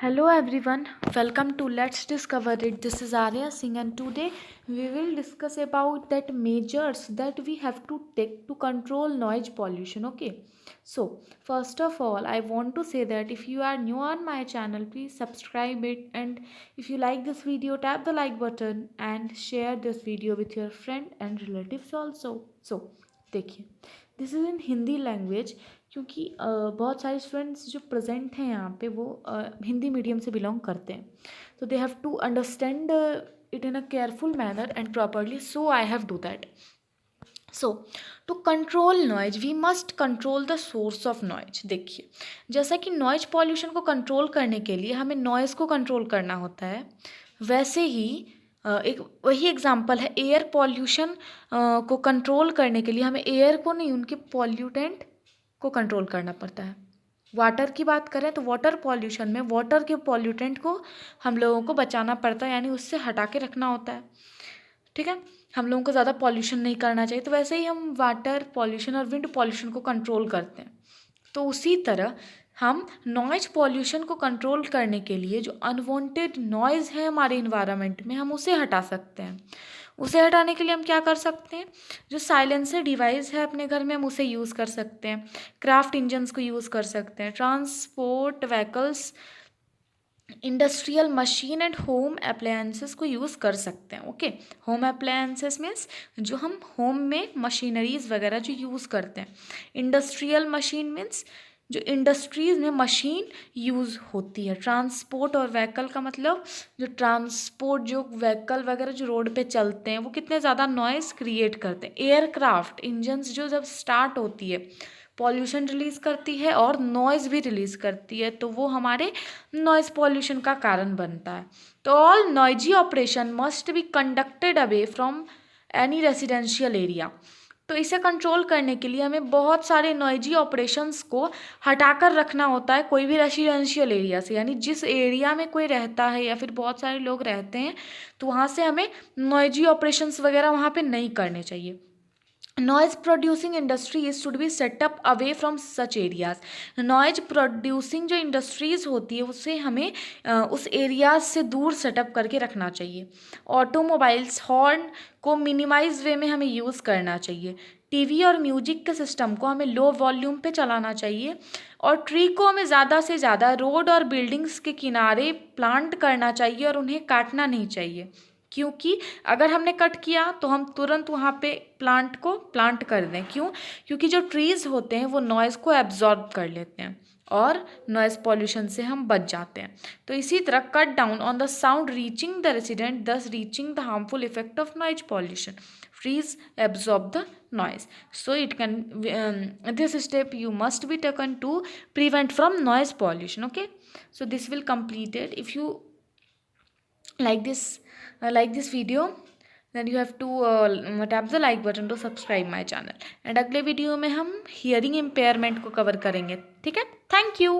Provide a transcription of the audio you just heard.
Hello everyone, welcome to Let's Discover It. This is Arya Singh and today we will discuss about that measures that we have to take to control noise pollution. Okay, so first of all I want to say that if you are new on my channel, please subscribe it, and if you like this video, tap the like button and share this video with your friend and relatives also. So देखिए, this is in Hindi language क्योंकि बहुत सारे students जो present हैं यहाँ पे वो Hindi medium से बिलोंग करते हैं, तो they have to understand it in a careful manner and properly, so I have do that. So to control noise we must control the source of noise. देखिए, जैसा कि नॉइज पॉल्यूशन को control करने के लिए हमें नॉइज़ को control करना होता है, वैसे ही एक वही एग्जांपल है एयर पॉल्यूशन को कंट्रोल करने के लिए हमें एयर को नहीं, उनके पॉल्यूटेंट को कंट्रोल करना पड़ता है. वाटर की बात करें तो वाटर पॉल्यूशन में वाटर के पॉल्यूटेंट को हम लोगों को बचाना पड़ता है, यानी उससे हटा के रखना होता है. ठीक है, हम लोगों को ज़्यादा पॉल्यूशन नहीं करना चाहिए. तो वैसे ही हम वाटर पॉल्यूशन और विंड पॉल्यूशन को कंट्रोल करते हैं. तो उसी तरह हम नॉइज पॉल्यूशन को कंट्रोल करने के लिए जो अनवांटेड नॉइज़ है हमारे इन्वायरमेंट में, हम उसे हटा सकते हैं. उसे हटाने के लिए हम क्या कर सकते हैं? जो साइलेंसर डिवाइस है अपने घर में, हम उसे यूज़ कर सकते हैं. क्राफ्ट इंजन्स को यूज़ कर सकते हैं. Transport vehicles, industrial machine and home appliances को यूज़ कर सकते हैं. ओके, होम अप्लायंसेस मीन्स जो हम होम में मशीनरीज वगैरह जो यूज़ करते हैं. इंडस्ट्रियल मशीन मीन्स जो इंडस्ट्रीज़ में मशीन यूज़ होती है. ट्रांसपोर्ट और व्हीकल का मतलब जो ट्रांसपोर्ट जो व्हीकल वगैरह जो रोड पे चलते हैं वो कितने ज़्यादा नॉइज़ क्रिएट करते हैं. एयरक्राफ्ट इंजन्स जो जब स्टार्ट होती है पॉल्यूशन रिलीज़ करती है और नॉइज़ भी रिलीज़ करती है, तो वो हमारे नॉइज़ पॉल्यूशन का कारण बनता है. तो all noisy operation must be conducted away from any residential area. तो इसे कंट्रोल करने के लिए हमें बहुत सारे नॉइजी ऑपरेशंस को हटाकर रखना होता है कोई भी रेसिडेंशियल एरिया से, यानी जिस एरिया में कोई रहता है या फिर बहुत सारे लोग रहते हैं तो वहाँ से हमें नॉइजी ऑपरेशंस वगैरह वहाँ पे नहीं करने चाहिए. Noise producing industries should be set up away from such areas. Noise producing जो इंडस्ट्रीज़ होती है उसे हमें उस एरियाज से दूर सेटअप करके रखना चाहिए. ऑटोमोबाइल्स हॉर्न को मिनिमाइज वे में हमें यूज़ करना चाहिए. टीवी और म्यूजिक के सिस्टम को हमें लो वॉल्यूम पे चलाना चाहिए. और ट्री को हमें ज़्यादा से ज़्यादा रोड और बिल्डिंग्स के किनारे प्लांट करना चाहिए और उन्हें काटना नहीं चाहिए, क्योंकि अगर हमने कट किया तो हम तुरंत वहाँ पे प्लांट को प्लांट कर दें. क्यों? क्योंकि जो ट्रीज़ होते हैं वो नॉइज़ को एब्जॉर्ब कर लेते हैं और नॉइज़ पॉल्यूशन से हम बच जाते हैं. तो इसी तरह cut down on the sound reaching the resident, thus reaching the harmful effect of noise pollution. Trees absorb the noise, so it can this step you must be taken to prevent from noise pollution. Okay, so this will complete it. If you like this video, then you have to tap the like button to subscribe my channel. and अगले video में हम hearing impairment को cover करेंगे. ठीक है, thank you.